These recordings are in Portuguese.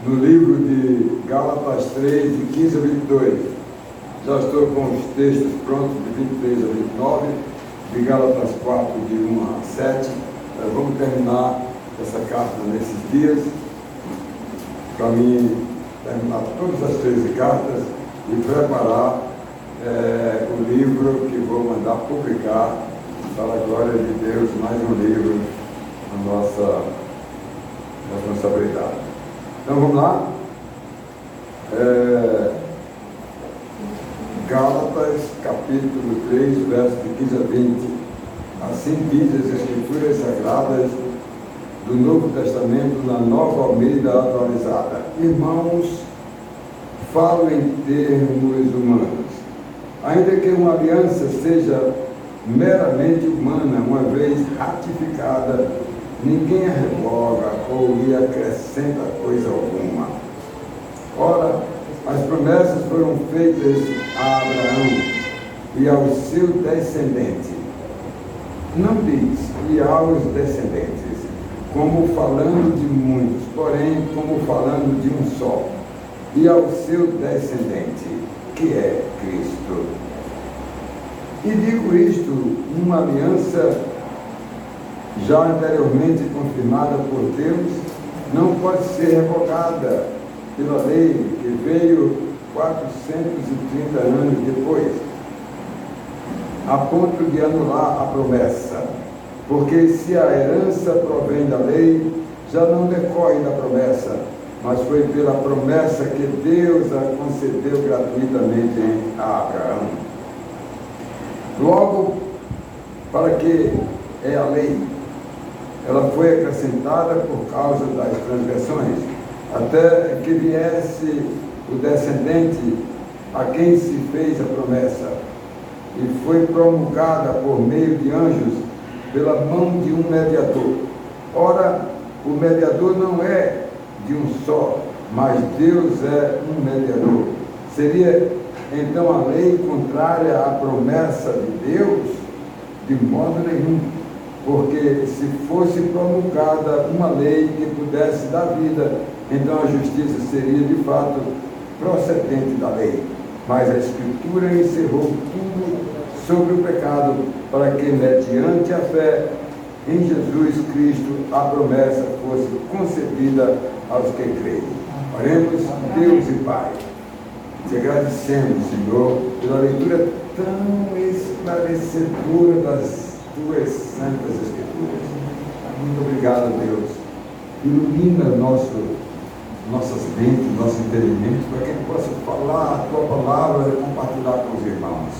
no livro de Gálatas 3, de 15 a 22. Já estou com os textos prontos de 23 a 29, de Gálatas 4, de 1 a 7. Vamos terminar essa carta nesses dias, para mim terminar todas as 13 cartas e preparar o livro que vou mandar publicar, para a glória de Deus, mais um livro, a nossa responsabilidade. Então vamos lá. Gálatas, capítulo 3, versos de 15 a 20. Assim diz as Escrituras Sagradas do Novo Testamento, na Nova Almeida atualizada. Irmãos, falo em termos humanos. Ainda que uma aliança seja meramente humana, uma vez ratificada, ninguém a revoga ou lhe acrescenta coisa alguma. Ora, as promessas foram feitas a Abraão e ao seu descendente. Não diz, e aos descendentes, como falando de muitos, porém como falando de um só, e ao seu descendente, que é Cristo. E digo isto, uma aliança já anteriormente confirmada por Deus, não pode ser revogada pela lei que veio 430 anos depois, a ponto de anular a promessa. Porque se a herança provém da lei, já não decorre da promessa, mas foi pela promessa que Deus a concedeu gratuitamente a Abraão. Logo, para que é a lei? Ela foi acrescentada por causa das transgressões, até que viesse o descendente a quem se fez a promessa, e foi promulgada por meio de anjos pela mão de um mediador. Ora, o mediador não é de um só, mas Deus é um mediador. Seria então a lei contrária à promessa de Deus? De modo nenhum, porque se fosse promulgada uma lei que pudesse dar vida, então a justiça seria de fato procedente da lei. Mas a Escritura encerrou tudo sobre o pecado, para que mediante a fé em Jesus Cristo a promessa fosse concedida aos que creem. Oremos, Deus e Pai. Te agradecemos, Senhor, pela leitura tão esclarecedora das Tuas Santas Escrituras. Muito obrigado, Deus. Ilumina nossas mentes, nosso entendimento, para que a gente possa falar a Tua palavra e compartilhar com os irmãos.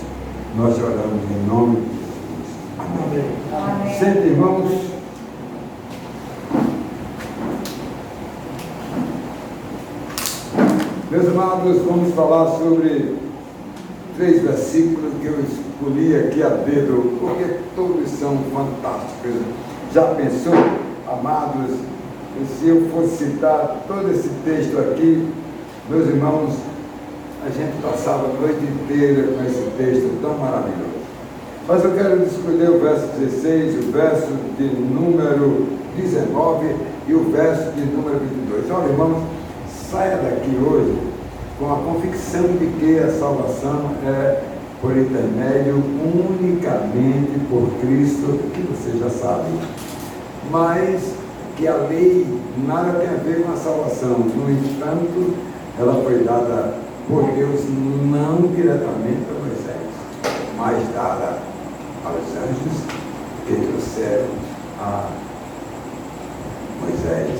Nós oramos em nome de Jesus. Amém. Amém. Sente, irmãos. Meus amados, vamos falar sobre 3 versículos que eu escolhi aqui a dedo, porque todos são fantásticos. Já pensou, amados, se eu fosse citar todo esse texto aqui, meus irmãos, a gente passava a noite inteira com esse texto tão maravilhoso. Mas eu quero escolher o verso 16, o verso de número 19 e o verso de número 22. Olha, irmãos, saia daqui hoje com a convicção de que a salvação é por intermédio unicamente por Cristo, que você já sabe, mas que a lei nada tem a ver com a salvação. No entanto, ela foi dada por Deus não diretamente a Moisés, mas dada aos anjos que trouxeram a Moisés.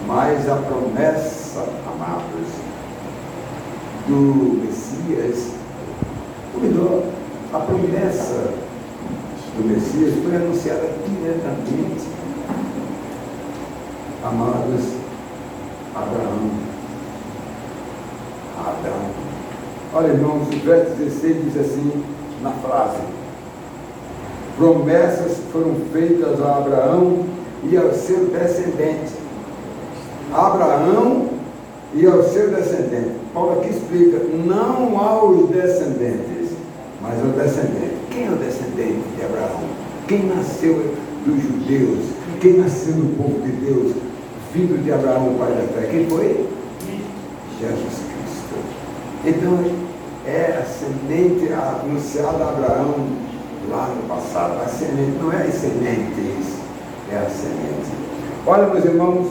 Mas a promessa, amados, do Messias, ou melhor, a promessa do Messias foi anunciada diretamente, amados, Abraão. Olha, irmãos, o verso 16 diz assim, na frase: promessas foram feitas a Abraão e ao seu descendente. Abraão e ao seu descendente. Paulo aqui explica, não aos descendentes, mas ao descendente. Quem é o descendente de Abraão? Quem nasceu dos judeus? Quem nasceu do povo de Deus? vindo de Abraão, o pai da fé. Quem foi? Jesus Cristo. Então, é a semente anunciada a Abraão lá no passado. A semente não é as sementes, é a semente. Olha, meus irmãos,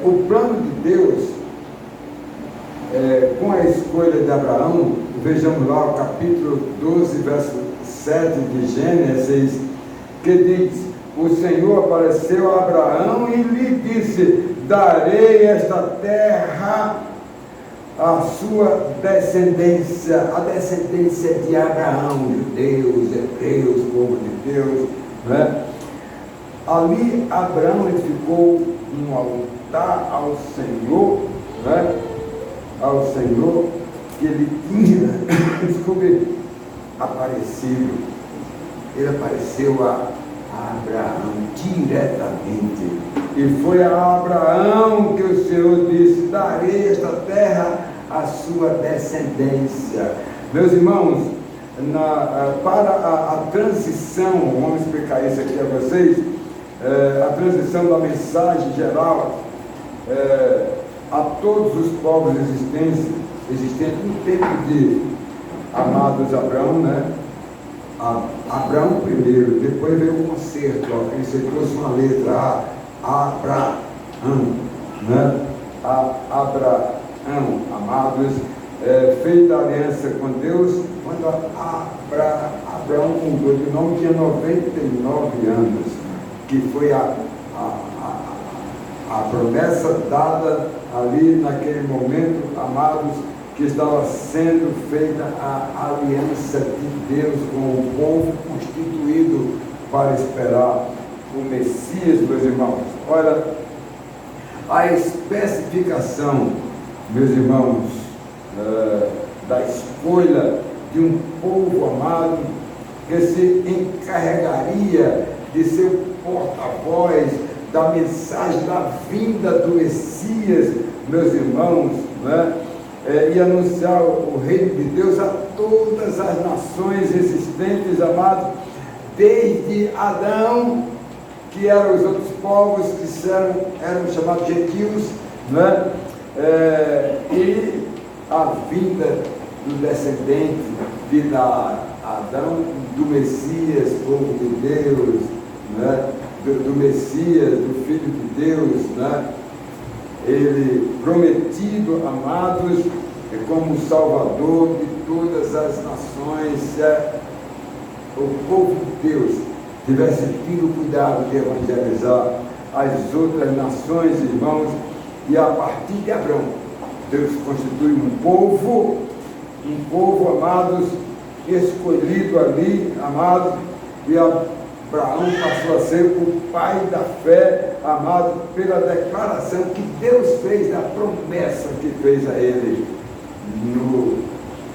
o plano de Deus, com a escolha de Abraão, vejamos lá o capítulo 12, verso 7 de Gênesis, que diz: o Senhor apareceu a Abraão e lhe disse: darei esta terra à sua descendência, a descendência de Abraão, judeus, hebreus, povo de Deus, né? Ali Abraão edificou um altar ao Senhor, né? Ao Senhor que ele tinha, desculpe, aparecido. Ele apareceu a Abraão diretamente. E foi a Abraão que o Senhor disse: darei esta terra à sua descendência. Meus irmãos, para a transição, vamos explicar isso aqui a vocês, a transição da mensagem geral a todos os povos existentes no tempo de amados Abraão, né? Abraão primeiro, depois veio o concerto, ele se trouxe uma letra A, Abraão, né? Abraão, amados, feita a aliança com Deus, quando Abraão mudou de nome, tinha 99 anos, que foi a promessa dada ali naquele momento, amados, que estava sendo feita a aliança de Deus com o povo constituído para esperar o Messias, meus irmãos. Olha, a especificação, meus irmãos, da escolha de um povo amado que se encarregaria de ser o porta-voz da mensagem da vinda do Messias, meus irmãos, né? E anunciar o reino de Deus a todas as nações existentes, amados, desde Adão, que eram os outros povos que eram chamados gentios, né? E a vinda do descendente de Adão, do Messias, povo de Deus, né? do Messias, do Filho de Deus, né? Ele prometido, amados, como Salvador de todas as nações. O povo de Deus tivesse tido cuidado de evangelizar as outras nações, irmãos, e a partir de Abraão, Deus constitui um povo, amados, escolhido ali, amados, e Abraão passou a ser o pai da fé, amado, pela declaração que Deus fez, da promessa que fez a ele, no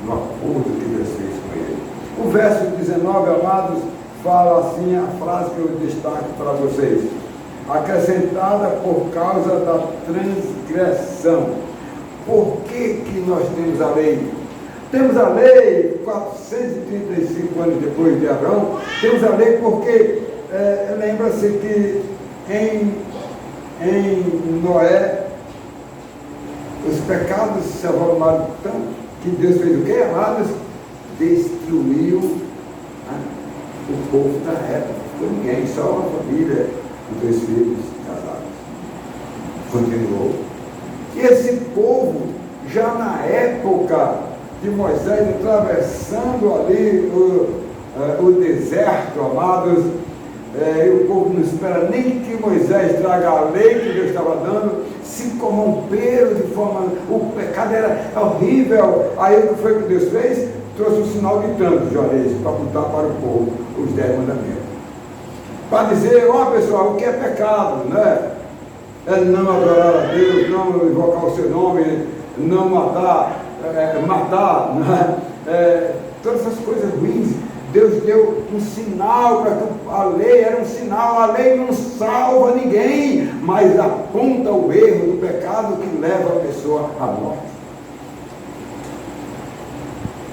acordo que Deus fez com ele. O verso 19, amados, fala assim, a frase que eu destaco para vocês: acrescentada por causa da transgressão. Por que nós temos a lei? Temos a lei 435 anos depois de Abraão. Temos a lei porque lembra-se que em Noé os pecados se avolumaram tanto que Deus fez o quê, amados? Destruiu o povo da época. Não foi ninguém, só uma família com 2 filhos casados. Continuou. E esse povo, já na época de Moisés, atravessando ali o deserto, amados, e o povo não espera nem que Moisés traga a lei que Deus estava dando, se corromperam de forma, o pecado era horrível. Aí o que foi que Deus fez? Trouxe um sinal de tanto de orelhas para apontar para o povo os 10 mandamentos, para dizer: ó pessoal, o que é pecado, né? É não adorar a Deus, não invocar o seu nome, não matar, né? Todas essas coisas ruins. Deus deu um sinal para que a lei era um sinal. A lei não salva ninguém, mas aponta o erro do pecado que leva a pessoa à morte.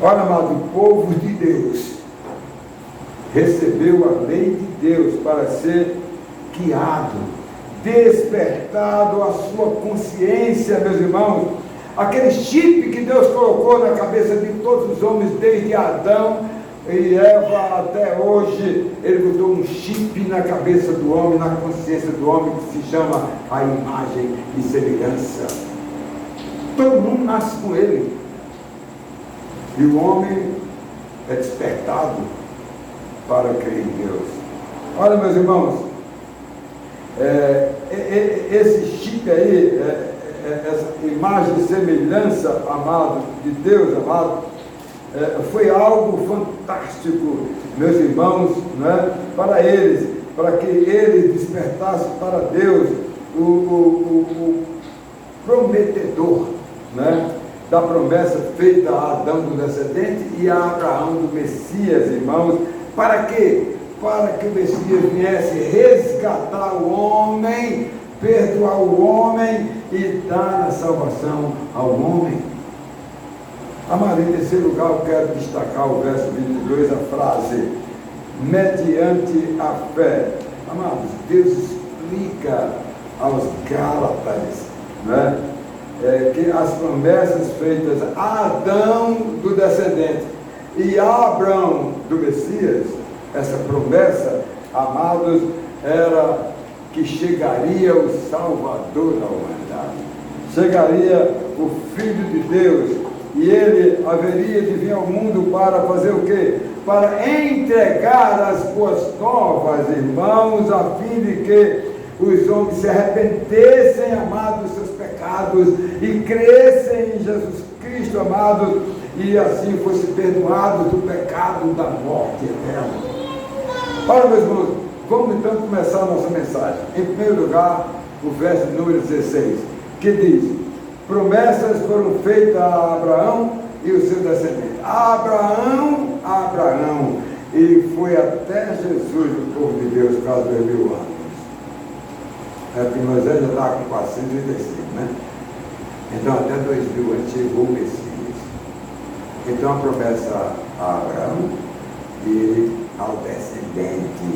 Olha, amado, o povo de Deus recebeu a lei de Deus para ser guiado, despertado a sua consciência, meus irmãos. Aquele chip que Deus colocou na cabeça de todos os homens, desde Adão e Eva até hoje, ele botou um chip na cabeça do homem, na consciência do homem, que se chama a imagem e semelhança. Todo mundo nasce com ele. E o homem é despertado para crer em Deus. Olha, meus irmãos, esse chip aí, essa imagem e semelhança, amado, de Deus, amado, foi algo fantástico, meus irmãos, né, para eles, para que eles despertassem para Deus o prometedor, né, da promessa feita a Adão do descendente e a Abraão do Messias, irmãos. Para quê? Para que o Messias viesse resgatar o homem, perdoar o homem e dar a salvação ao homem. Amado, em terceiro lugar, eu quero destacar o verso 22, a frase, mediante a fé. Amados, Deus explica aos Gálatas, né, que as promessas feitas a Adão do descendente e a Abraão do Messias, essa promessa, amados, era que chegaria o Salvador da humanidade, chegaria o Filho de Deus, e ele haveria de vir ao mundo para fazer o quê? Para entregar as boas novas, irmãos, a fim de que os homens se arrependessem, amados, dos seus pecados e crescem em Jesus Cristo, amados, e assim fosse perdoado do pecado da morte eterna. Olha, meus irmãos, vamos então começar a nossa mensagem. Em primeiro lugar, o verso número 16, que diz: promessas foram feitas a Abraão e o seu descendente. Abraão, e foi até Jesus, o povo de Deus, quase 2000 anos. Porque Moisés já estava com 435, né? Então até 2000 anos chegou o Messias. Então a promessa a Abraão e ao descendente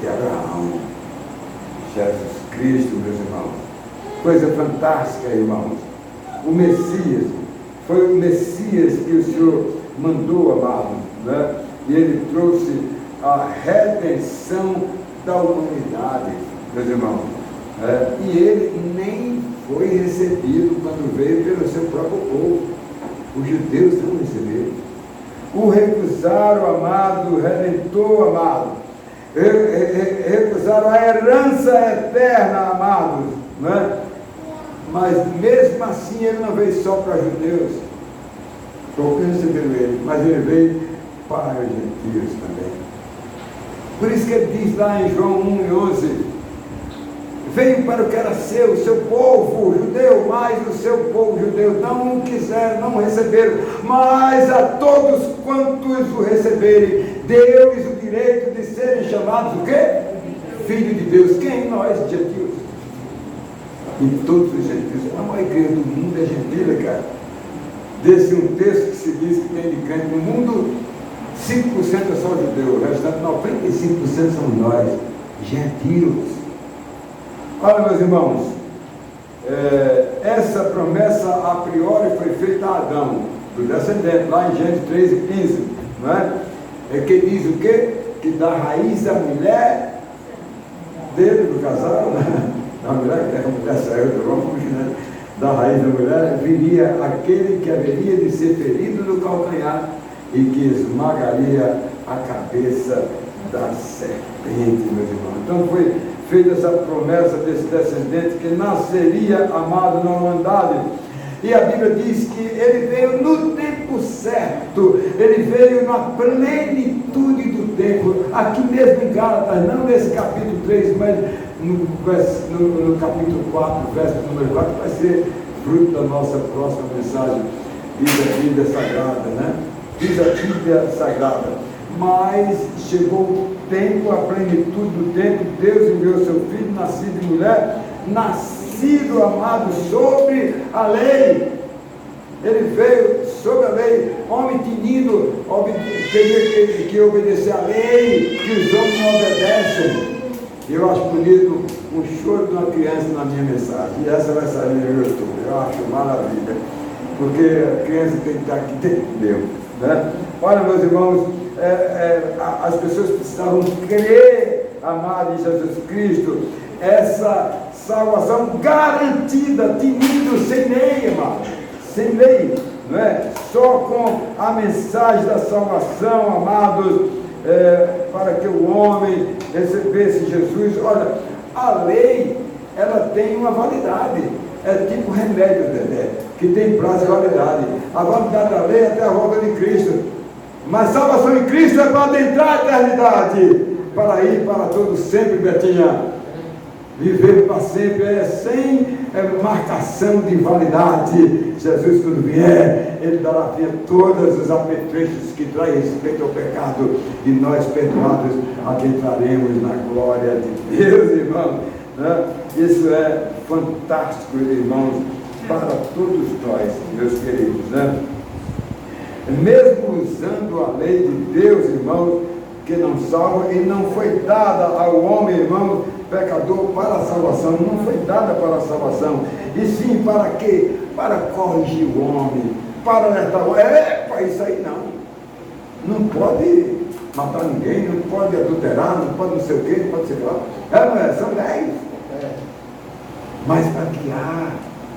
de Abraão, Jesus Cristo, meus irmãos. Coisa fantástica, irmãos. O Messias, foi o Messias que o Senhor mandou, amado, né? E ele trouxe a redenção da humanidade, meus irmãos. E ele nem foi recebido quando veio pelo seu próprio povo. Os judeus não receberam. O recusaram, amado, o redentor, amado. Recusaram a herança eterna, amados, né? Mas mesmo assim ele não veio só para judeus, poucos receberam ele, mas ele veio para os gentios também. Por isso que ele diz lá em João 1:11, veio para o que era seu povo judeu, mas o seu povo judeu não quiseram, não receberam, mas a todos quantos o receberem, deu-lhes o direito de serem chamados o quê? Filho de Deus. Quem? Nós, gentios. E todos os gentios. A maior igreja do mundo é gentil, cara. Desse um texto que se diz que tem de crente no mundo, 5% é só judeu, o restante 95% são nós, gentios. Olha, meus irmãos, essa promessa a priori foi feita a Adão, do descendente, lá em Gênesis 3:15, não é? Que diz o quê? Que da raiz da mulher dele, do casal, né? Da mulher, que a mulher saiu do homem, né? Da raiz da mulher, viria aquele que haveria de ser ferido no calcanhar e que esmagaria a cabeça da serpente, meus irmãos. Então foi feita essa promessa desse descendente que nasceria, amado, na humanidade. E a Bíblia diz que ele veio no tempo certo, ele veio na plenitude do tempo, aqui mesmo em Gálatas, não nesse capítulo 3, mas no capítulo 4, verso número 4, vai ser fruto da nossa próxima mensagem, diz a Bíblia Sagrada, né? Diz a Bíblia Sagrada. Mas chegou o tempo, a plenitude do tempo, Deus enviou seu filho, nascido de mulher, nascido, amado, sobre a lei. Ele veio sobre a lei, homem tinindo, teria que obedecer à lei, que os homens não obedecem. Eu acho bonito um choro de uma criança na minha mensagem. E essa vai sair no YouTube. Eu acho maravilha. Porque a criança tem que estar aqui dentro de Deus. Né? Olha, meus irmãos, as pessoas precisavam crer, amado em Jesus Cristo, essa salvação garantida, tinindo, sem lei, amado, sem lei, não é? Só com a mensagem da salvação, amados, para que o homem recebesse Jesus. Olha, a lei, ela tem uma validade, é tipo remédio, Dedé, que tem prazo de validade. A validade da lei é até a volta de Cristo, mas salvação em Cristo é para adentrar a eternidade, para ir para todos sempre, Betinha. Viver para sempre sem marcação de validade. Jesus, quando vier, Ele dará fim a todos os apetrechos que traz respeito ao pecado, e nós, perdoados, adentraremos na glória de Deus, irmão. Né? Isso é fantástico, irmãos, para todos nós, meus queridos. Né? Mesmo usando a lei de Deus, irmãos, que não salva, e não foi dada ao homem, irmão, pecador, para a salvação, não foi dada para a salvação, e sim para quê? Para corrigir o homem, para alertar o homem. Para isso aí não pode matar ninguém, não pode adulterar, não pode não sei o quê, não pode ser lá. São 10. Mas para guiar,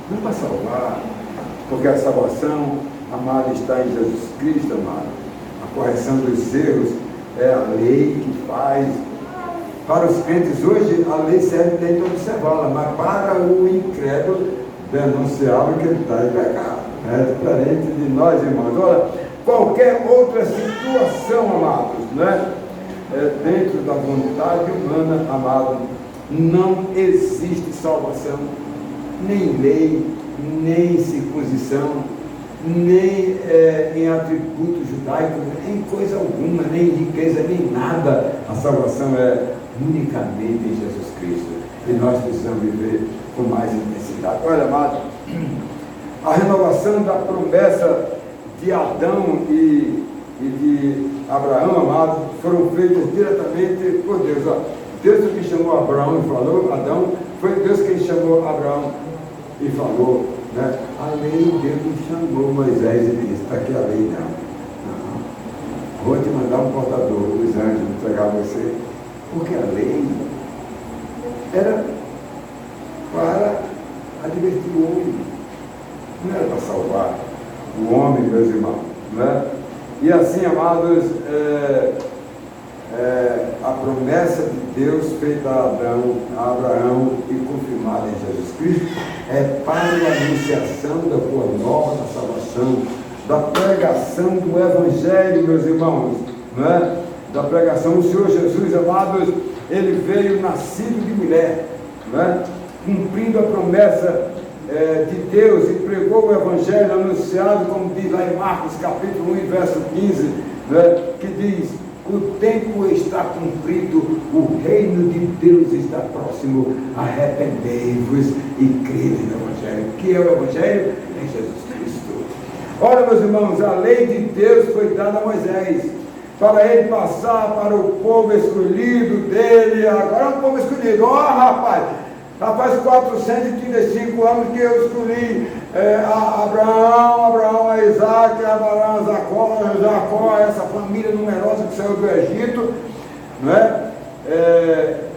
não para salvar, porque a salvação, amado, está em Jesus Cristo, amado. A correção dos erros é a lei que faz. Para os crentes hoje, a lei serve para observá-la, mas para o incrédulo, denunciá-lo que ele está em pecado. É diferente de nós, irmãos. Olha, qualquer outra situação, amados, né? Dentro da vontade humana, amado, não existe salvação, nem lei, nem circuncisão, nem em atributos judaicos, em coisa alguma, nem riqueza, nem nada. A salvação é unicamente em Jesus Cristo, e nós precisamos viver com mais intensidade. Olha, amado, a renovação da promessa de Adão e de Abraão, amado, foram feitas diretamente por Deus. Ó, Deus que chamou Abraão e falou, Adão, foi Deus quem chamou Abraão e falou, né? A lei, Deus não chamou Moisés e disse, está aqui a lei, não. Vou te mandar um portador, os anjos, entregar a você. Porque a lei era para advertir o homem, não era para salvar o homem, meus irmãos. Né? E assim, amados, a promessa de Deus feita a Abraão e confirmada em Jesus Cristo é para a anunciação da boa nova, da salvação, da pregação do Evangelho, meus irmãos, não é? Da pregação. O Senhor Jesus, amados, Ele veio nascido de mulher, não é? Cumprindo a promessa de Deus, e pregou o Evangelho anunciado, como diz lá em Marcos capítulo 1, verso 15, não é? Que diz: o tempo está cumprido, o reino de Deus está próximo, arrependei-vos e crede no Evangelho. Que é o Evangelho? É Jesus Cristo. Ora, meus irmãos, a lei de Deus foi dada a Moisés, para ele passar para o povo escolhido dele. Agora é um povo escolhido. Rapaz, 435 anos que eu escolhi Abraão, a Isaac, Abraão, a Jacó, essa família numerosa que saiu do Egito, não é?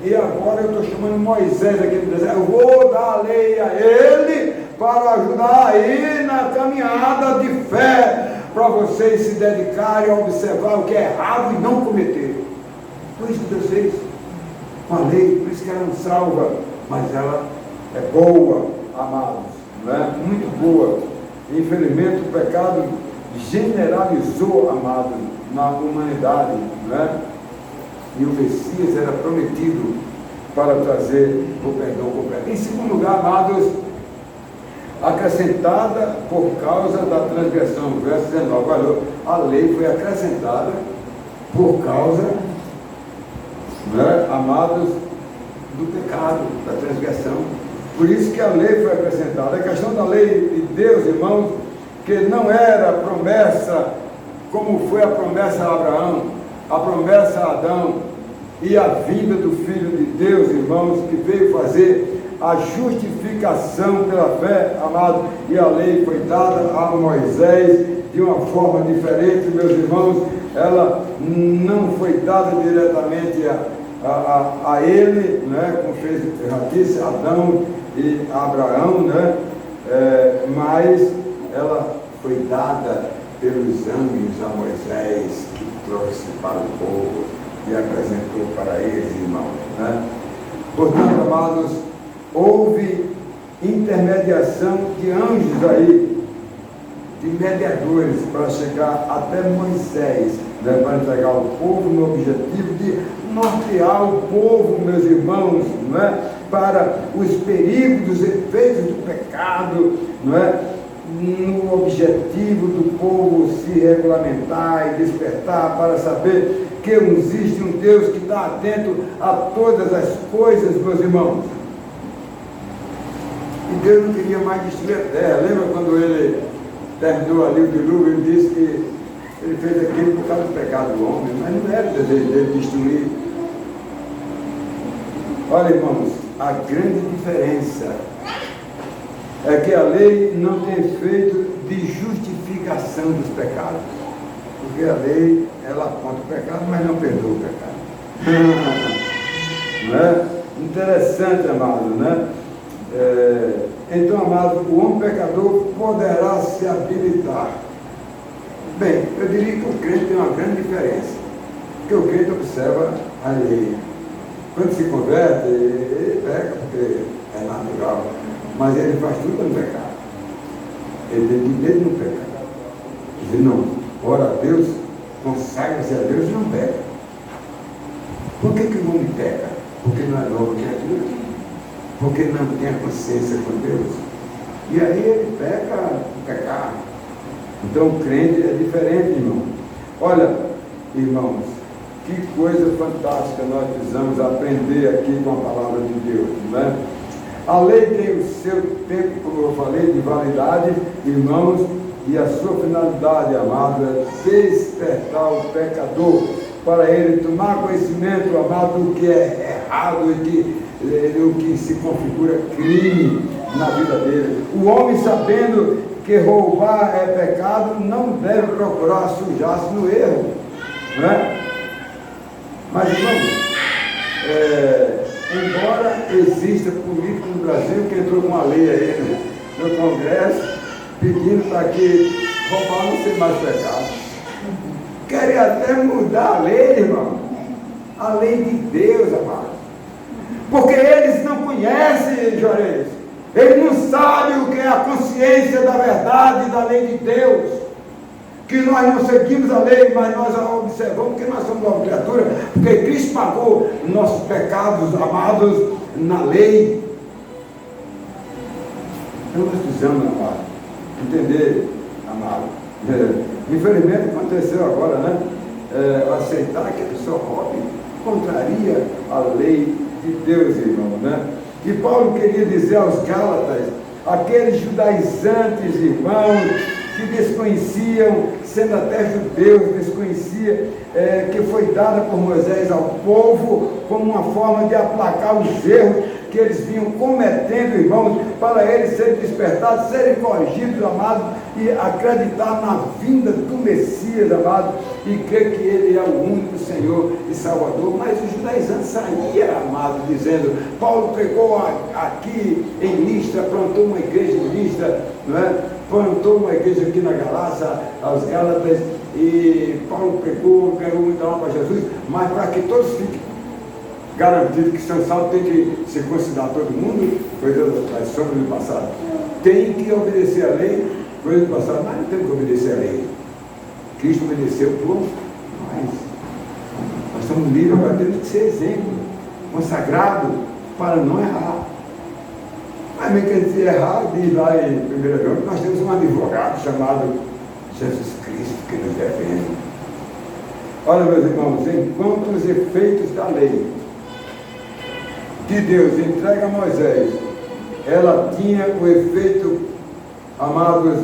E agora eu estou chamando Moisés aqui do deserto. Eu vou dar a lei a ele para ajudar aí na caminhada de fé, para vocês se dedicarem a observar o que é errado e não cometer. Por isso que Deus fez uma lei, por isso que ela não salva, mas ela é boa, amados, não é? Muito boa. Infelizmente o pecado generalizou, amados, na humanidade, não é? E o Messias era prometido para trazer o perdão completo. Em segundo lugar, amados, acrescentada por causa da transgressão, verso 19, olha, a lei foi acrescentada por causa, né, amados, do pecado, da transgressão. Por isso que a lei foi acrescentada. A questão da lei de Deus, irmãos, que não era promessa como foi a promessa a Abraão, a promessa a Adão e a vinda do Filho de Deus, irmãos, que veio fazer a justificação pela fé, amado, e a lei foi dada a Moisés de uma forma diferente, meus irmãos. Ela não foi dada diretamente a ele, né, como fez, já disse, Adão e Abraão, né, mas ela foi dada pelos anjos a Moisés, que trouxe para o povo e apresentou para eles, irmãos, né? Portanto, amados, houve intermediação de anjos aí, de mediadores, para chegar até Moisés, né, para entregar o povo no objetivo de nortear o povo, meus irmãos, não é? Para os perigos, os efeitos do pecado, não é? No objetivo do povo se regulamentar e despertar para saber que existe um Deus que está atento a todas as coisas, meus irmãos. E Deus não queria mais destruir a terra. Lembra quando ele terminou ali o dilúvio, ele disse que ele fez aquilo por causa do pecado do homem, mas não era o desejo dele destruir. Olha, irmãos, a grande diferença é que a lei não tem efeito de justificação dos pecados. Porque a lei, ela aponta o pecado, mas não perdoa o pecado. Não é? Interessante, amado, né? Então, amado, o homem pecador poderá se habilitar. Bem, eu diria que o crente tem uma grande diferença. Porque o crente observa a lei. Quando se converte, ele peca, porque é natural. Mas ele faz tudo no pecado. Ele tem direito no pecado. Ele não ora a Deus, consagra-se a Deus e não peca. Por que o homem peca? Porque não é nova criatura. Porque não tem a consciência com Deus. E aí ele peca no pecado. Então o crente é diferente, irmão. Olha, irmãos, que coisa fantástica nós precisamos aprender aqui com a palavra de Deus, não é? A lei tem o seu tempo, como eu falei, de validade, irmãos, e a sua finalidade, amado, é despertar o pecador para ele tomar conhecimento, amado, do que é errado e o que se configura crime na vida dele. O homem, sabendo que roubar é pecado, não deve procurar sujar-se no erro, não é? Mas, irmãos, embora exista político no Brasil que entrou com uma lei aí no Congresso pedindo para que roubar não seja mais pecado, querem até mudar a lei, irmão, a lei de Deus, amado, porque eles não conhecem, Juarez, eles não sabem o que é a consciência da verdade da lei de Deus. Que nós não seguimos a lei, mas nós a observamos, que nós somos nova criatura, porque Cristo pagou nossos pecados, amados, na lei. Então nós precisamos, amado, entender, amado. Infelizmente aconteceu agora, né? Aceitar que a pessoa roube contraria a lei de Deus, irmão, né? E Paulo queria dizer aos Gálatas, aqueles judaizantes, irmãos, que desconheciam, sendo até judeus, desconhecia que foi dada por Moisés ao povo como uma forma de aplacar os erros que eles vinham cometendo, irmãos, para eles serem despertados, serem corrigidos, amados, e acreditar na vinda do Messias, amado, e crer que Ele é o único Senhor e Salvador. Mas os judaizantes saíam, amado, dizendo, Paulo pregou aqui em Listra, plantou uma igreja em Listra, não é? Plantou uma igreja aqui na Galácia, aos Gálatas, e Paulo pregou muita alma para Jesus, mas para que todos fiquem garantidos que são salvos, tem que circuncidar todo mundo, coisa das sombras do passado, tem que obedecer a lei, coisa do passado, mas não tem que obedecer a lei. Cristo obedeceu por nós. Nós somos livres, agora temos que ser exemplo, consagrado para não errar. Mas mesmo que a gente errar, diz lá em 1 João, nós temos um advogado chamado Jesus Cristo que nos defende. Olha, meus irmãos, enquanto os efeitos da lei de Deus entrega a Moisés, ela tinha o efeito, amados,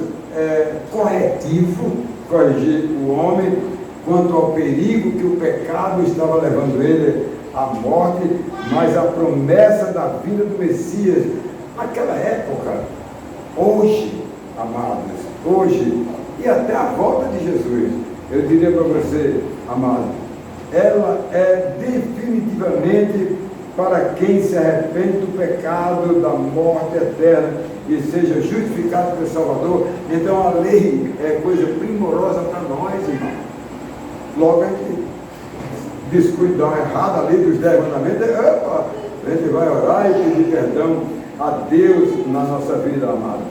corretivo, corrigir o homem quanto ao perigo que o pecado estava levando ele a morte, mas a promessa da vinda do Messias. Naquela época, hoje, amados, hoje, e até a volta de Jesus, eu diria para você, amado, ela é definitivamente para quem se arrepende do pecado, da morte eterna e seja justificado pelo Salvador. Então a lei é coisa primorosa para nós, irmão. Logo a gente descuidar errado a lei dos 10 mandamentos, a gente vai orar e pedir perdão a Deus na nossa vida, amado.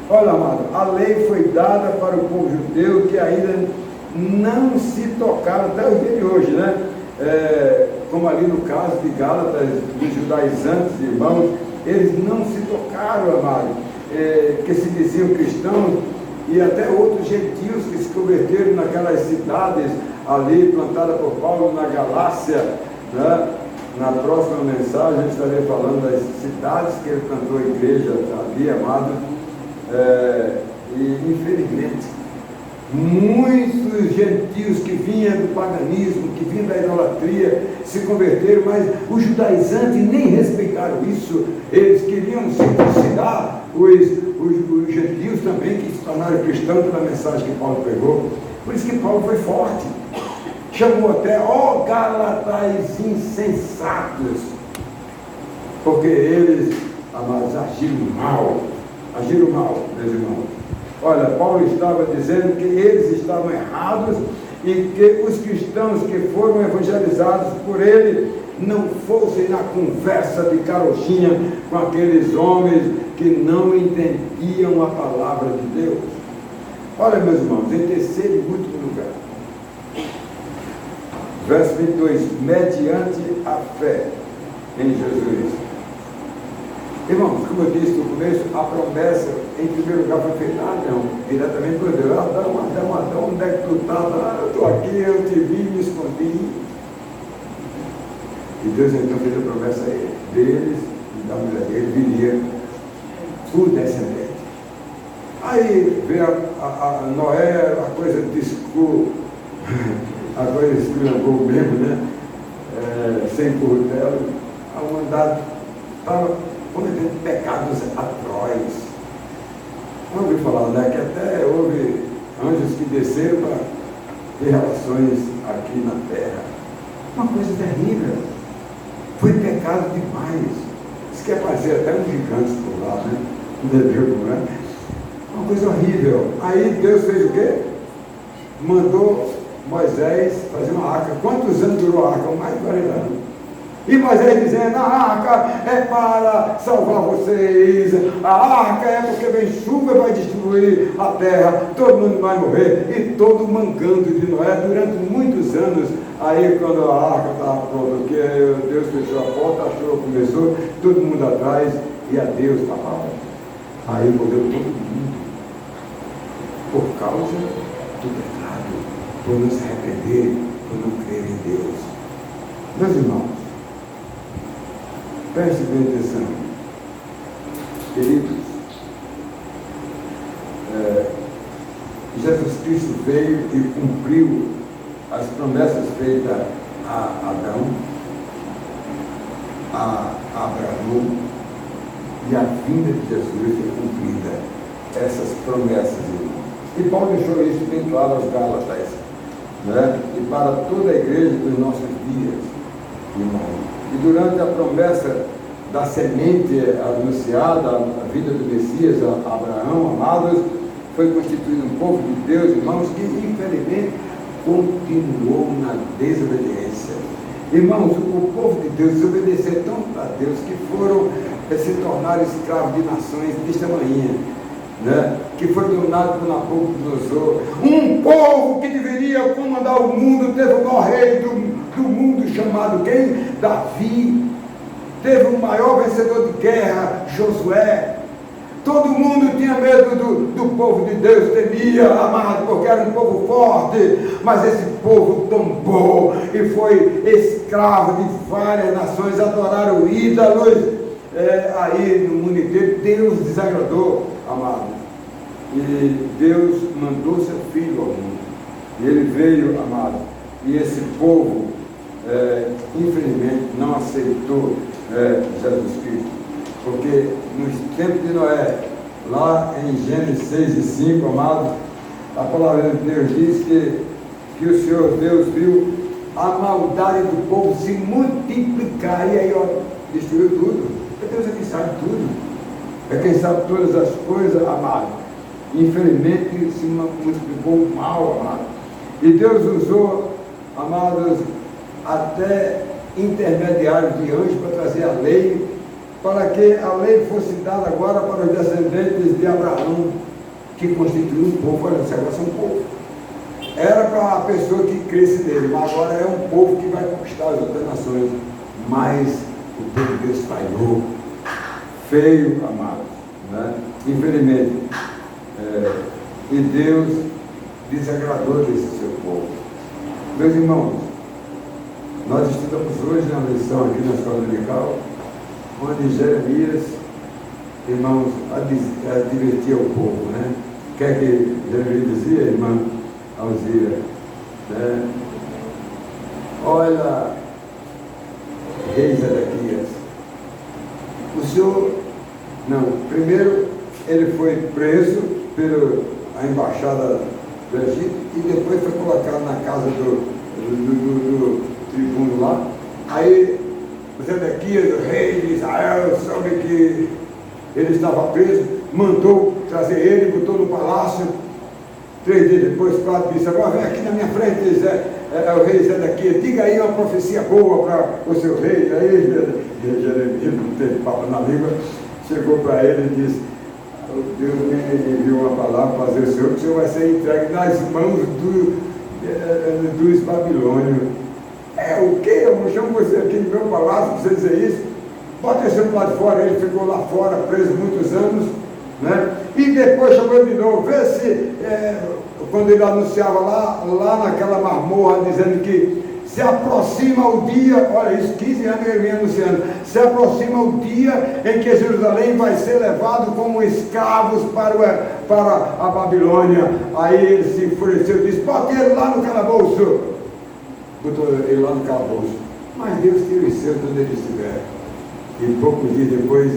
Olha, amado, a lei foi dada para o povo judeu que ainda não se tocaram até o dia de hoje, né? Como ali no caso de Gálatas, dos judaizantes, irmãos, eles não se tocaram, amado, que se diziam cristãos, e até outros gentios que se converteram naquelas cidades ali plantadas por Paulo na Galácia, né? Na próxima mensagem eu estarei falando das cidades que ele plantou a igreja ali, amado, e infelizmente muitos gentios que vinham do paganismo, que vinham da idolatria, se converteram, mas os judaizantes nem respeitaram isso. Eles queriam circuncidar os gentios também, que se tornaram cristãos pela mensagem que Paulo pregou. Por isso que Paulo foi forte, chamou até, ó Gálatas insensatos, porque eles, amados, agiram mal, meus irmãos. Olha, Paulo estava dizendo que eles estavam errados e que os cristãos que foram evangelizados por ele não fossem na conversa de carochinha com aqueles homens que não entendiam a palavra de Deus. Olha, meus irmãos, em terceiro e último lugar, verso 22, mediante a fé em Jesus. Irmãos, como eu disse no começo, a promessa, em primeiro lugar, foi feita a Adão, diretamente por Deus. Adão, onde é que tu está? Eu estou aqui, eu te vi, me escondi. E Deus então fez a promessa a ele, deles e da mulher dele, viria o descendente. Aí veio a Noé, a coisa desculou, a coisa esculhambou mesmo, né? Sem curtelo, a humanidade estava cometendo pecados atroz. Ouvi falar, né, que até houve anjos que desceram para ter relações aqui na terra. Uma coisa terrível. Foi pecado demais. Isso quer fazer até um gigante por lá, né? Entendeu como é? Uma coisa horrível. Aí Deus fez o quê? Mandou Moisés fazer uma arca. Quantos anos durou a arca? Mais de 40 anos. E Moisés dizendo, a arca é para salvar vocês, a arca é porque vem chuva e vai destruir a terra, todo mundo vai morrer, e todo mangando de Noé durante muitos anos. Aí quando a arca estava pronta, porque Deus fechou a porta, a chuva começou, todo mundo atrás, e a Deus estava. Aí morreu todo mundo, por causa do pecado, por não se arrepender, por não crer em Deus. Meus irmãos, preste bem atenção, queridos, Jesus Cristo veio e cumpriu as promessas feitas a Adão, a Abraão, e a vinda de Jesus foi cumprida, essas promessas, irmãos. E Paulo deixou isso bem claro aos Gálatas, né? E para toda a igreja dos nossos dias, irmãos. E durante a promessa da semente anunciada, a vida do Messias, a Abraão, amados, foi constituído um povo de Deus, irmãos, que infelizmente continuou na desobediência. Irmãos, o povo de Deus desobedeceu tanto a Deus que foram se tornar escravos de nações deste tamanho, né? Que foi dominado por Nabucodonosor, um povo que deveria comandar o mundo. Teve o maior rei do mundo chamado quem? Davi. Teve o maior vencedor de guerra, Josué. Todo mundo tinha medo do povo de Deus, temia, amado, porque era um povo forte, mas esse povo tombou e foi escravo de várias nações, adoraram ídolos. Aí no mundo inteiro, Deus desagradou, amado, e Deus mandou seu filho ao mundo, e ele veio, amado, e esse povo infelizmente, não aceitou Jesus Cristo. Porque nos tempos de Noé, lá em Gênesis 6 e 5, amados, a palavra de Deus diz que o Senhor Deus viu a maldade do povo se multiplicar, e aí, ó, destruiu tudo. Porque Deus é quem sabe tudo, é quem sabe todas as coisas, amado. Infelizmente se multiplicou o mal, amado. E Deus usou, amados, até intermediários de anjos para trazer a lei, para que a lei fosse dada agora para os descendentes de Abraão, que constituiu um povo. Olha, agora são um povo. Era para a pessoa que cresce nele, mas agora é um povo que vai conquistar as outras nações. Mas o povo de Deus falhou, feio, amados, né? Infelizmente, e Deus desagradou desse seu povo. Meus irmãos, nós estudamos hoje na lição aqui na escola dominical, onde Jeremias, irmãos, advertia o povo, né? O que é que Jeremias dizia, irmã Alzira? Né? Olha, rei Zedequias, o senhor, não, primeiro ele foi preso pela embaixada do Egito e depois foi colocado na casa do tribuno lá. Aí o Zedequias, o rei de Israel, soube que ele estava preso, mandou trazer ele, botou no palácio. 3 dias depois, 4 disse: agora vem aqui na minha frente, o rei Zedequias, diga aí uma profecia boa para o seu rei. Aí Jeremias, não teve papo na língua, chegou para ele e disse: Deus me enviou uma palavra para fazer o senhor, que o senhor vai ser entregue nas mãos dos babilônios. O quê? Eu chamo você aqui no meu palácio para você dizer isso? Bota esse lado de fora. Ele ficou lá fora, preso muitos anos, né? E depois chamou ele de novo. Vê se, quando ele anunciava lá naquela marmorra, dizendo que se aproxima o dia, olha isso, 15 anos ele vem anunciando, se aproxima o dia em que Jerusalém vai ser levado como escravos para a Babilônia. Aí ele se enfureceu e disse: bota ele lá no calabouço. Botou ele lá no calabouço. Mas Deus tira os seus onde ele estiver. E poucos dias depois,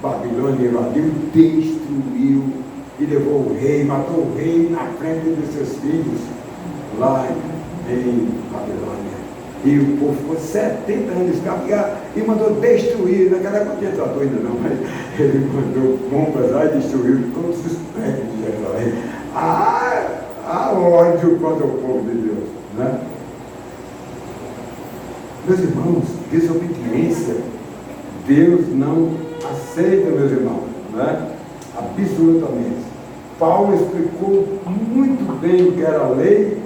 Babilônia invadiu, destruiu e levou o rei, matou o rei na frente dos seus filhos, lá em Babilônia. E o povo ficou 70 anos escravo e mandou destruir. Naquela época não tinha trator ainda não, mas ele mandou bombas lá e destruiu todos os prédios de Jerusalém. Há ódio contra o povo de Deus, né? Meus irmãos, desobediência, Deus não aceita, meus irmãos, né? Absolutamente. Paulo explicou muito bem o que era a lei,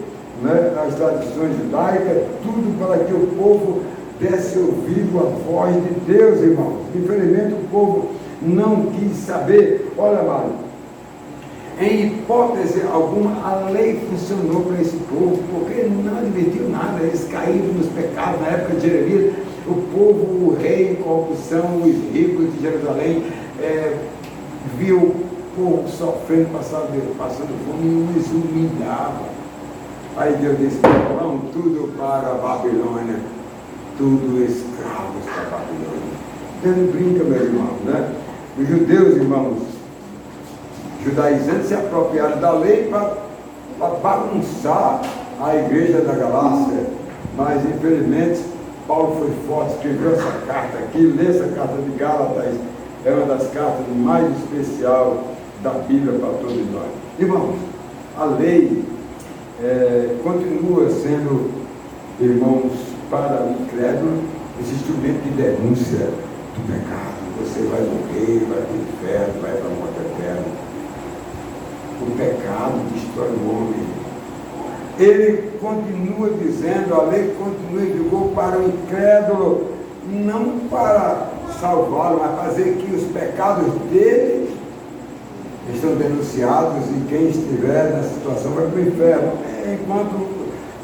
né? As tradições judaicas, tudo para que o povo desse ouvido à voz de Deus, irmãos. Infelizmente o povo não quis saber. Olha, amado, em hipótese alguma, a lei funcionou para esse povo, porque não admitiu nada, eles caíram nos pecados. Na época de Jeremias, o povo, o rei, a corrupção, os ricos de Jerusalém, viu o povo sofrendo, passando fome, e nos humilhava. Aí Deus disse: vão tudo para a Babilônia, tudo escravos para a Babilônia. Deus não brinca, meu irmão, né? Os judeus, irmãos, judaizantes se apropriaram da lei para bagunçar a igreja da Galácia. Mas infelizmente Paulo foi forte, escreveu essa carta aqui. Lê essa carta de Gálatas, é uma das cartas mais especiais da Bíblia para todos nós. Irmãos, a lei continua sendo, irmãos, para o incrédulo, esse instrumento de denúncia do pecado. Você vai morrer, vai para o inferno, vai para a morte eterna. O pecado destrói o homem. Ele continua dizendo, a lei continua em vigor para o incrédulo, não para salvá-lo, mas fazer que os pecados dele estão denunciados e quem estiver nessa situação vai para o inferno. Enquanto,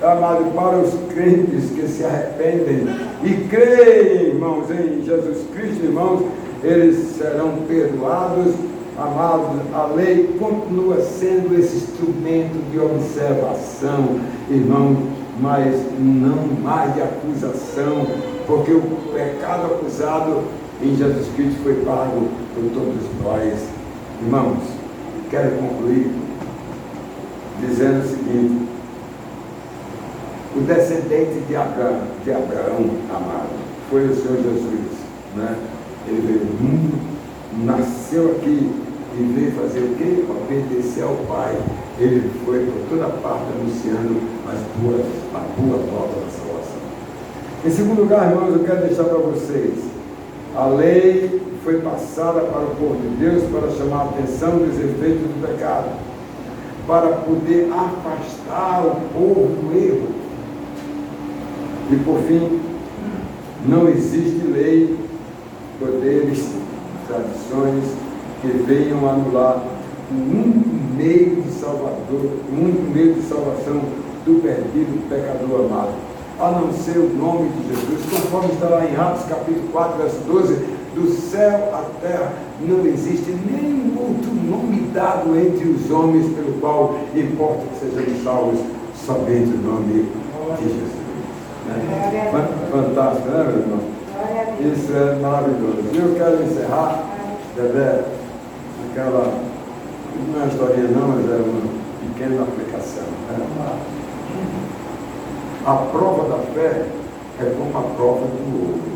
amado, para os crentes que se arrependem e creem, irmãos, em Jesus Cristo, irmãos, eles serão perdoados. Amados, a lei continua sendo esse instrumento de observação, irmão, mas não mais de acusação, porque o pecado acusado em Jesus Cristo foi pago por todos nós. Irmãos, quero concluir dizendo o seguinte: o descendente de Abraão, amado, foi o Senhor Jesus, né? Ele veio do mundo, nasceu aqui e veio fazer o quê? Obedecer ao Pai. Ele foi por toda parte anunciando a boa nova da salvação. Em segundo lugar, irmãos, eu quero deixar para vocês: a lei foi passada para o povo de Deus para chamar a atenção dos efeitos do pecado, para poder afastar o povo do erro. E por fim, não existe lei, poderes, tradições que venham anular o único meio de salvação do perdido pecador amado, a não ser o nome de Jesus, conforme está lá em Atos capítulo 4, verso 12: do céu à terra não existe nenhum outro nome dado entre os homens pelo qual importa que sejamos salvos, somente o nome de Jesus. Fantástico, né, meu irmão? Isso é maravilhoso. E eu quero encerrar, Dedé, aquela, não é uma historinha não, mas é uma pequena aplicação. Né? A prova da fé é como a prova do ouro.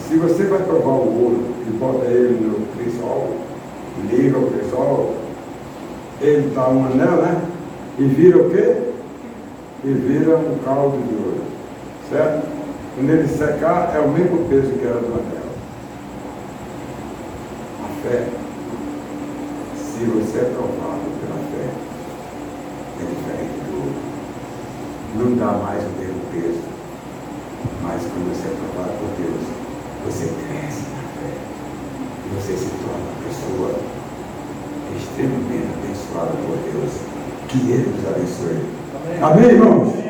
Se você vai provar o ouro e bota ele no crisol, liga o crisol, ele dá um anel, né? E vira o quê? E vira um caldo de ouro, certo? Quando ele secar, é o mesmo peso que era do anel. A fé, se você é provado pela fé, é diferente do ouro. Não dá mais o mesmo peso, mas quando você é provado por Deus, você cresce na fé e você se torna uma pessoa extremamente abençoada por Deus. Que Ele nos abençoe. Amém, irmãos?